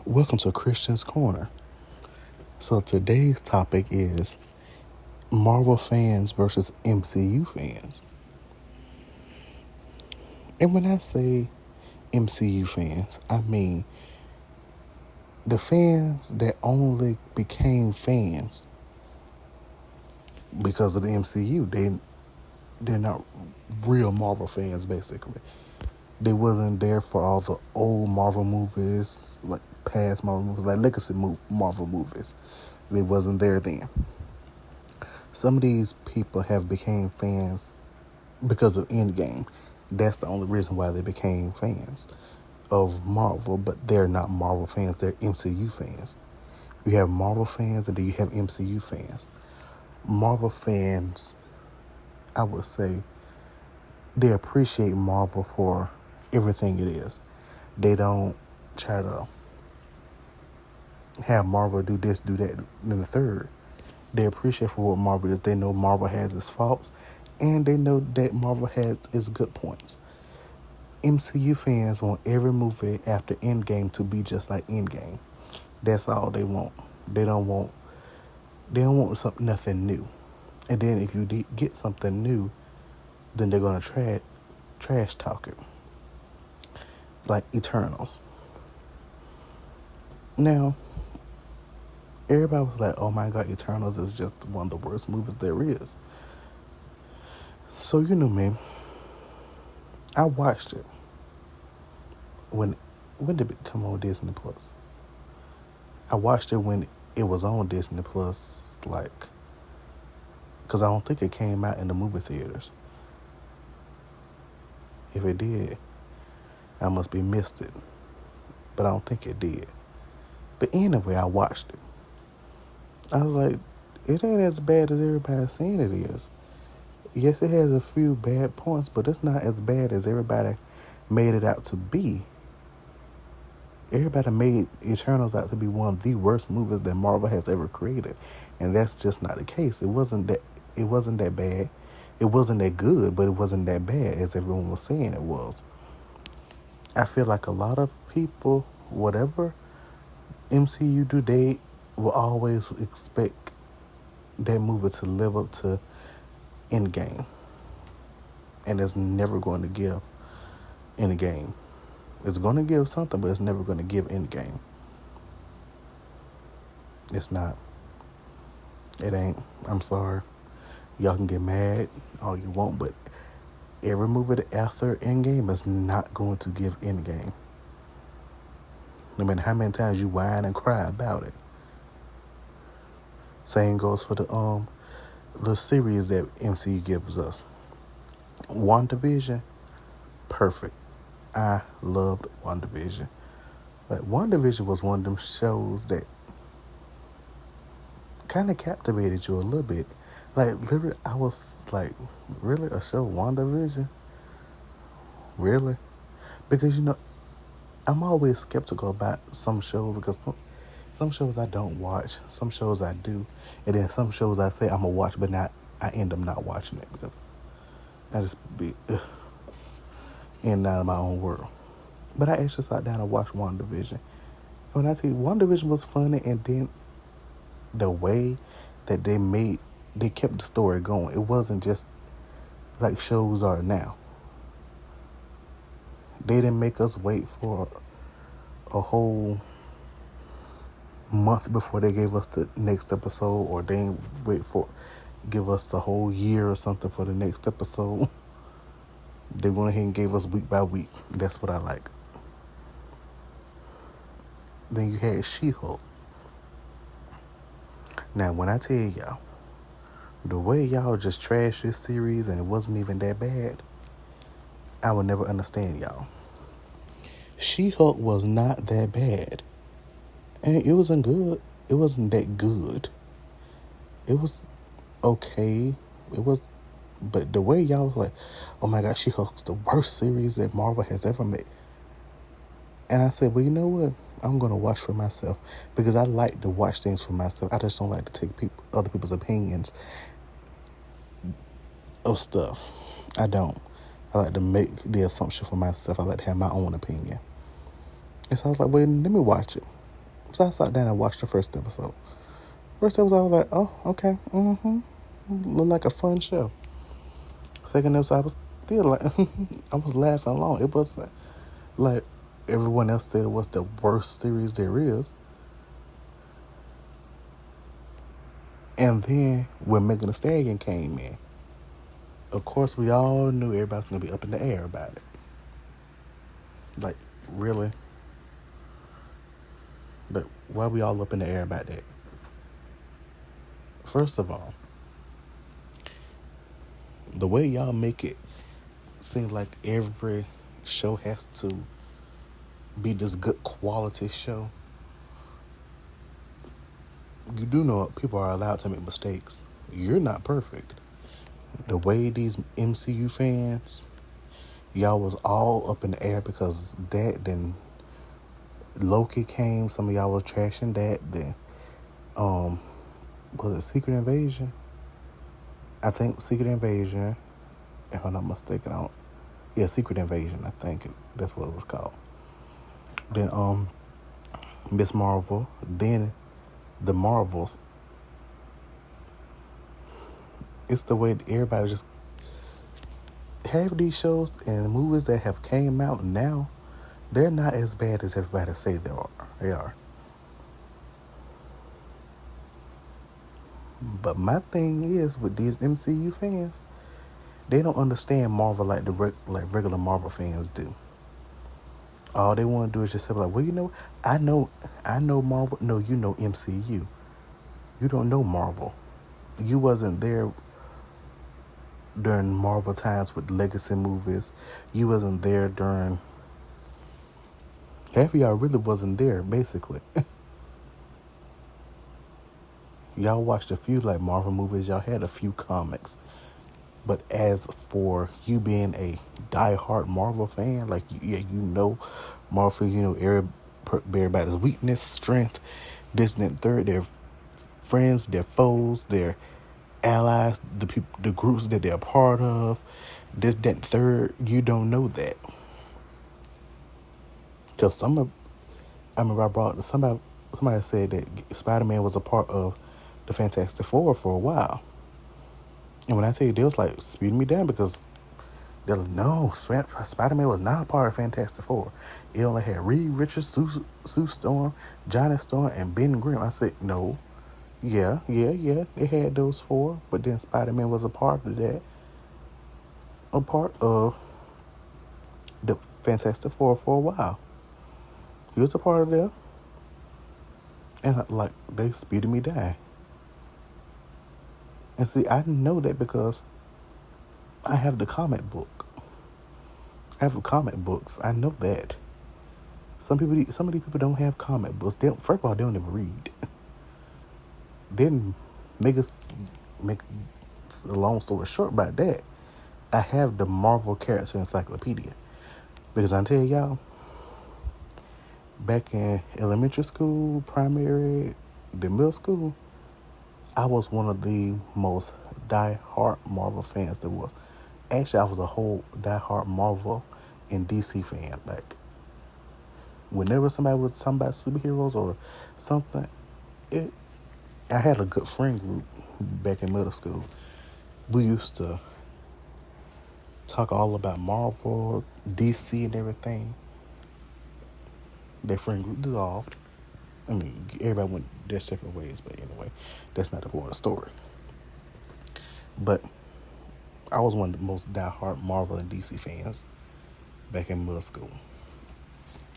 Welcome to Christian's Corner. So today's topic is Marvel fans versus MCU fans. And when I say MCU fans, I mean the fans that only became fans because of the MCU. They're not real Marvel fans basically. They wasn't there for all the old Marvel movies, like past Marvel movies, like legacy Marvel movies. They wasn't there then. Some of these people have became fans because of Endgame. That's the only reason why they became fans of Marvel, but they're not Marvel fans, they're MCU fans. You have Marvel fans and then you have MCU fans. Marvel fans, I would say, they appreciate Marvel for everything it is. They don't try to have Marvel do this, do that, and the third. They appreciate for what Marvel is. They know Marvel has its faults, and they know that Marvel has its good points. MCU fans want every movie after Endgame to be just like Endgame. That's all they want. They don't want. They don't want nothing new. And then if you get something new, then they're gonna trash talk it, like Eternals. Now, everybody was like, "Oh my God, Eternals is just one of the worst movies there is." So you know me, I watched it when did it come on Disney Plus? I watched it when it was on Disney Plus, like, because I don't think it came out in the movie theaters. If it did, I must be missed it, but I don't think it did. But anyway, I watched it. I was like, it ain't as bad as everybody's saying it is. Yes, it has a few bad points, but it's not as bad as everybody made it out to be. Everybody made Eternals out to be one of the worst movies that Marvel has ever created, and that's just not the case. It wasn't that. It wasn't that bad. It wasn't that good, but it wasn't that bad as everyone was saying it was. I feel like a lot of people, whatever MCU do, they will always expect that movie to live up to Endgame, and it's never going to give Endgame. It's going to give something, but it's never going to give Endgame. It's not. It ain't. I'm sorry. Y'all can get mad all you want, but every movie that after Endgame is not going to give Endgame. No matter how many times you whine and cry about it. Same goes for the series that MCU gives us. WandaVision, perfect. I loved WandaVision. Like, WandaVision was one of them shows that kind of captivated you a little bit. Like, literally, I was like, really? A show, WandaVision? Really? Because, I'm always skeptical about some shows because some shows I don't watch, some shows I do, and then some shows I say I'm going to watch, but I end up not watching it because I just be in and out of my own world. But I actually sat down and watched WandaVision. When I tell you, WandaVision was funny, and then the way that they kept the story going. It wasn't just like shows are now. They didn't make us wait for a whole month before they gave us the next episode, or they didn't give us the whole year or something for the next episode. They went ahead and gave us week by week. That's what I like. Then you had She-Hulk. Now, when I tell y'all, the way y'all just trashed this series and it wasn't even that bad, I would never understand y'all. She-Hulk was not that bad. And it wasn't good. It wasn't that good. It was okay. But the way y'all was like, oh my God, She-Hulk's the worst series that Marvel has ever made. And I said, well, you know what? I'm going to watch for myself because I like to watch things for myself. I just don't like to take other people's opinions of stuff. I don't. I like to make the assumption for myself. I like to have my own opinion. And so I was like, well, let me watch it. So I sat down and watched the first episode. First episode, I was like, oh, okay, looked like a fun show. Second episode, I was still like, I was laughing along. It was like everyone else said it was the worst series there is. And then when Megan Thee Stallion came in, of course, we all knew everybody was going to be up in the air about it. Like, really? But why we all up in the air about that? First of all, the way y'all make it seem like every show has to be this good quality show. You do know people are allowed to make mistakes. You're not perfect. The way these MCU fans, y'all was all up in the air because that, then Loki came, some of y'all was trashing that, then was it Secret Invasion? I think Secret Invasion, if I'm not mistaken, yeah, Secret Invasion, I think that's what it was called. Then Miss Marvel, then the Marvels. It's the way that everybody just have these shows and movies that have came out now. They're not as bad as everybody say they are. They are. But my thing is with these MCU fans, they don't understand Marvel like like regular Marvel fans do. All they want to do is just say like, well, I know Marvel. No, you know MCU. You don't know Marvel. You wasn't there during Marvel times with legacy movies. You wasn't there during. Half of y'all really wasn't there, basically. Y'all watched a few like Marvel movies. Y'all had a few comics. But as for you being a diehard Marvel fan, like yeah, you know Marvel, you know everybody's weakness, strength, this and that, third, their friends, their foes, their allies, the groups that they're a part of, this, that, and third. You don't know that because I remember I brought somebody said that Spider-Man was a part of the Fantastic Four for a while, and when I tell you, they was like speeding me down because they're like, no, Spider-Man was not a part of Fantastic Four. It only had Reed Richards, Sue Storm, Johnny Storm, and Ben Grimm. I said, no. Yeah. It had those four, but then Spider-Man was a part of that. A part of the Fantastic Four for a while. He was a part of that. And like, they speeded me down. And see, I didn't know that because I have the comic book. I have comic books. I know that. Some of these people don't have comic books. First of all, they don't even read. Then make a long story short about that. I have the Marvel Character Encyclopedia because I tell y'all, back in elementary school, primary, the middle school, I was one of the most die-hard Marvel fans there was. Actually, I was a whole die-hard Marvel and DC fan. Like, whenever somebody was talking about superheroes or something, I had a good friend group back in middle school. We used to talk all about Marvel, DC, and everything. Their friend group dissolved. I mean, everybody went their separate ways, but anyway, that's not the point of the story. But I was one of the most diehard Marvel and DC fans back in middle school.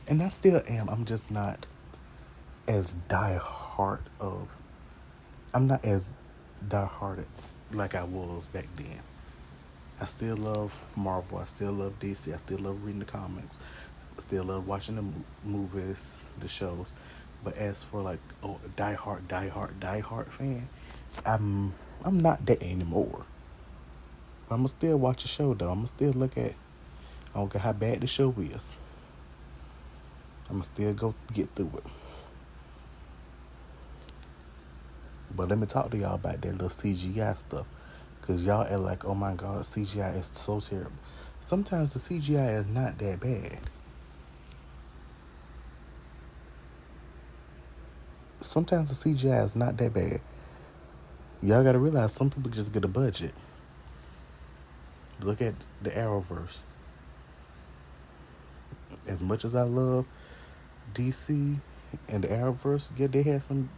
And I still am. I'm just not as diehard of. I'm not as diehard like I was back then. I still love Marvel. I still love DC. I still love reading the comics. I still love watching the movies, the shows. But as for like, oh, die hard fan, I'm not that anymore. But I'ma still watch the show though. I'ma still look at. I don't care how bad the show is. I'ma still go get through it. But let me talk to y'all about that little CGI stuff. Cause y'all are like, oh my god, CGI is so terrible. Sometimes the CGI is not that bad. sometimes the CGI is not that bad. Y'all gotta realize some people just get a budget. Look at the Arrowverse. As much as I love DC and the Arrowverse, yeah, they had some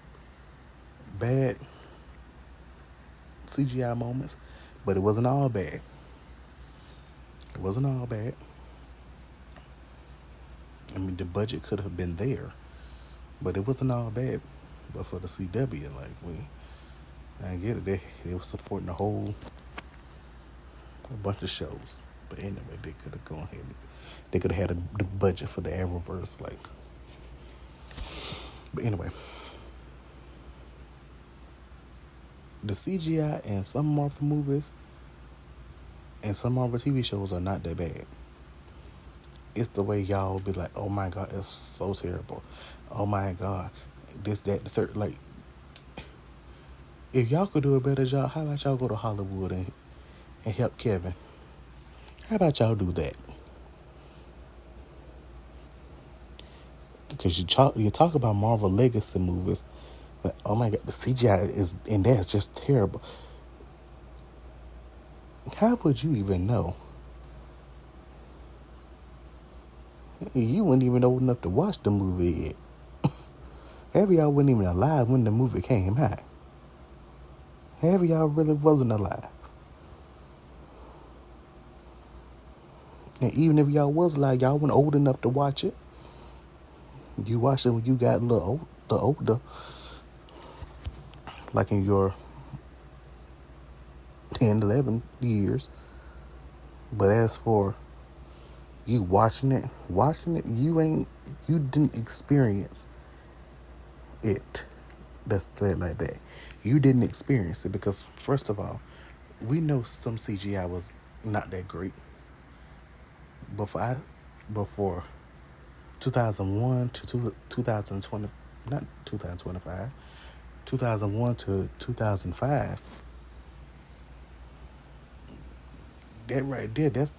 bad CGI moments, but it wasn't all bad. It wasn't all bad. I mean, the budget could have been there, but it wasn't all bad. But for the CW, like I get it. They were supporting a bunch of shows. But anyway, they could have gone ahead. They could have had the budget for the Arrowverse, like. But anyway, the CGI in some Marvel movies and some Marvel TV shows are not that bad. It's the way y'all be like, oh my god, it's so terrible. Oh my god, this, that, the third. Like, if y'all could do a better job, how about y'all go to Hollywood and help Kevin? How about y'all do that? Because you talk about Marvel Legacy movies, like, oh my god, the CGI is in there is just terrible. How would you even know? You weren't even old enough to watch the movie yet. Half of y'all wasn't even alive when the movie came out. Half of y'all really wasn't alive. And even if y'all was alive, y'all weren't old enough to watch it. You watched it when you got a little older, like in your 10, 11 years. But as for you watching it, you didn't experience it. Let's say it like that. You didn't experience it because, first of all, we know some CGI was not that great. Before 2001 to 2020, not 2025, 2001 to 2005, that right there, that's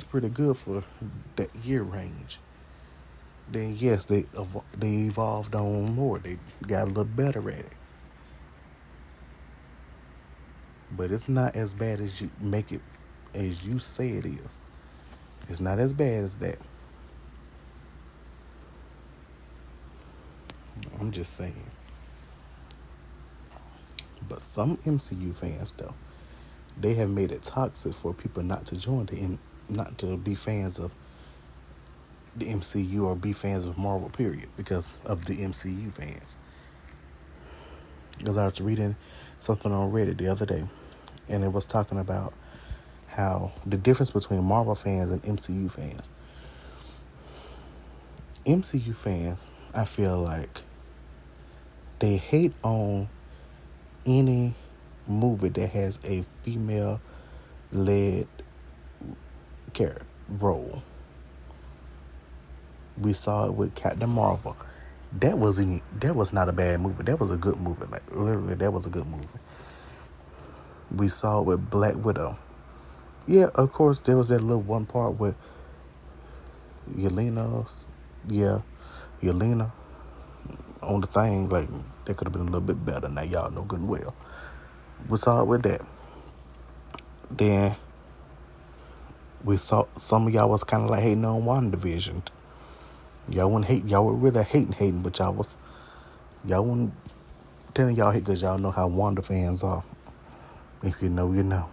pretty good for that year range. Then yes, they evolved on more. They got a little better at it, but it's not as bad as you make it, as you say it is. It's not as bad as that. I'm just saying. But some MCU fans, though, they have made it toxic for people not to not to be fans of the MCU or be fans of Marvel, period, because of the MCU fans. Because I was reading something on Reddit the other day, and it was talking about how the difference between Marvel fans and MCU fans. MCU fans, I feel like they hate on any movie that has a female led character role. We saw it with Captain Marvel. That was not a bad movie. That was a good movie. Like, literally, that was a good movie. We saw it with Black Widow. Yeah, of course, there was that little one part with Yelena on the thing. Like, that could have been a little bit better. Now, y'all know good and well. We saw it with that. Then we saw some of y'all was kind of like hating on WandaVision. Y'all were really hating, but y'all wasn't telling y'all hate because y'all know how Wanda fans are. If you know, you know.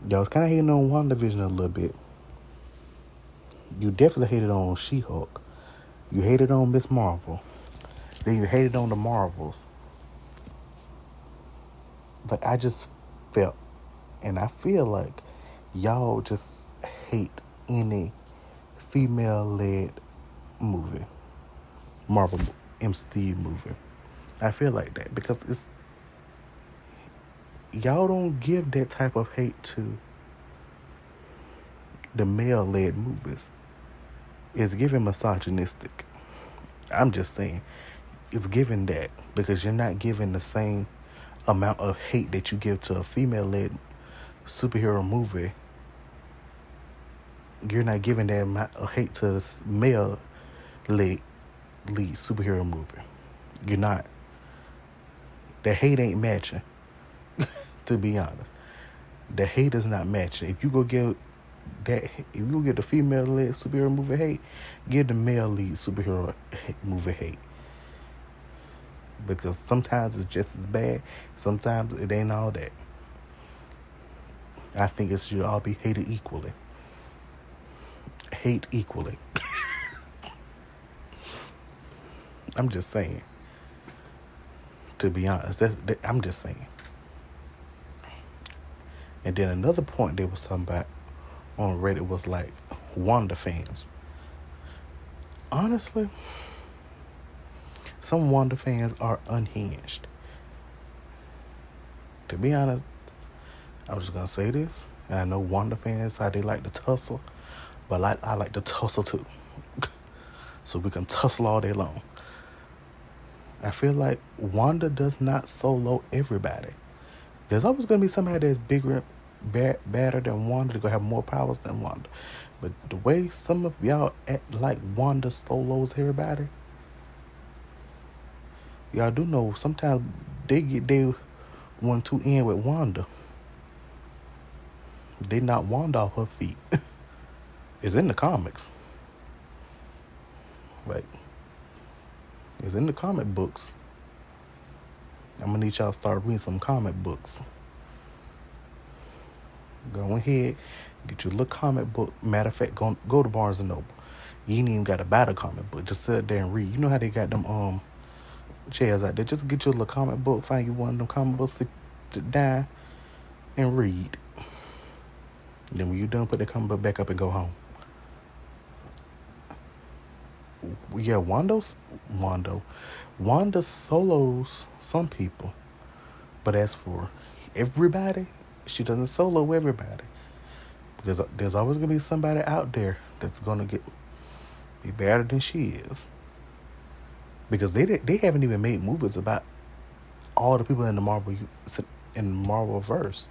Y'all was kind of hating on WandaVision a little bit. You definitely hated on She-Hulk. You hated on Miss Marvel. Then you hated on the Marvels. But I just felt, and I feel like y'all just hate any female-led movie, Marvel MCU movie. I feel like that because y'all don't give that type of hate to the male-led movies. It's given misogynistic. I'm just saying, it's given that because you're not giving the same amount of hate that you give to a female-led superhero movie. You're not giving that amount of hate to this male-led lead superhero movie. You're not. The hate ain't matching, to be honest. The hate is not matching. If you go get the female lead superhero movie hate, give the male lead superhero movie hate. Because sometimes it's just as bad, sometimes it ain't all that. I think it should all be hated equally. Hate equally. I'm just saying. To be honest, I'm just saying. And then another point they was talking about on Reddit was like Wanda fans. Honestly, some Wanda fans are unhinged. To be honest, I'm just gonna say this, and I know Wanda fans how they like to tussle, but I like to tussle too. So we can tussle all day long. I feel like Wanda does not solo everybody. There's always gonna be somebody that's bigger, badder than Wanda. They're gonna have more powers than Wanda. But the way some of y'all act like Wanda solos everybody, y'all do know sometimes they want to end with Wanda. They knock Wanda off her feet. It's in the comics. Like, it's in the comic books. I'm gonna need y'all to start reading some comic books. Go ahead, get your little comic book. Matter of fact, go to Barnes and Noble. You ain't even gotta buy the comic book. Just sit there and read. You know how they got them chairs out there. Just get your little comic book. Find you one of them comic books to down and read. Then when you're done, put the comic book back up and go home. Yeah, Wanda solos some people, but as for everybody, she doesn't solo everybody, because there's always gonna be somebody out there that's gonna be better than she is, because they haven't even made movies about all the people in the Marvel verse.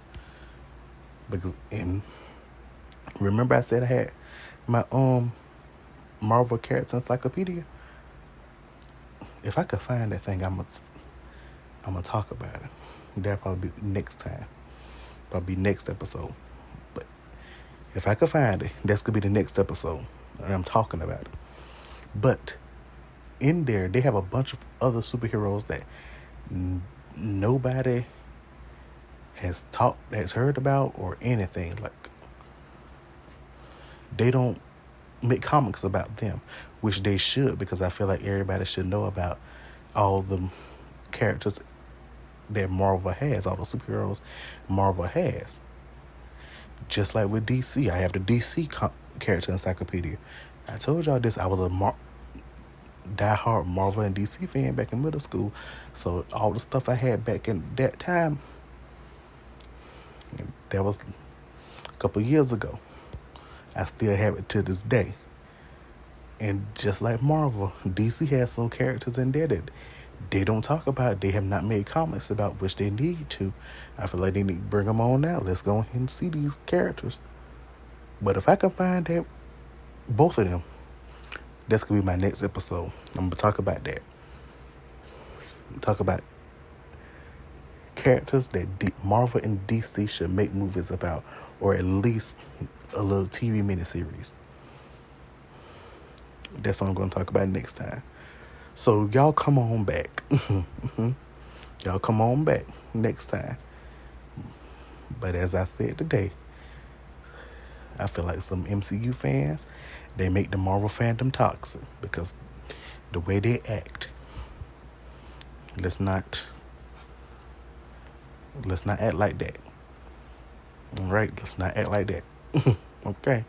Because remember I said I had my Marvel character encyclopedia. If I could find that thing, I'm gonna talk about it. That'll probably be next time. Probably next episode. But if I could find it, that's gonna be the next episode. And I'm talking about it. But in there, they have a bunch of other superheroes that nobody has heard about or anything. Like, they don't make comics about them, which they should, because I feel like everybody should know about all the characters that Marvel has, all the superheroes Marvel has. Just like with DC, I have the DC character encyclopedia. I told y'all this. I was a die-hard Marvel and DC fan back in middle school, so all the stuff I had back in that time, that was a couple years ago, I still have it to this day. And just like Marvel, DC has some characters in there that they don't talk about. They have not made comics about, which they need to. I feel like they need to bring them on now. Let's go ahead and see these characters. But if I can find that, both of them, that's going to be my next episode. I'm going to talk about that. Talk about characters that Marvel and DC should make movies about, or at least a little TV miniseries. That's what I'm going to talk about next time. So y'all come on back. Y'all come on back next time. But as I said today, I feel like some MCU fans, they make the Marvel fandom toxic because the way they act. Let's not act like that. All right, let's not act like that. Okay.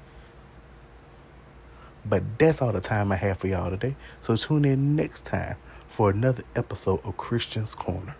But that's all the time I have for y'all today. So tune in next time for another episode of Christian's Corner.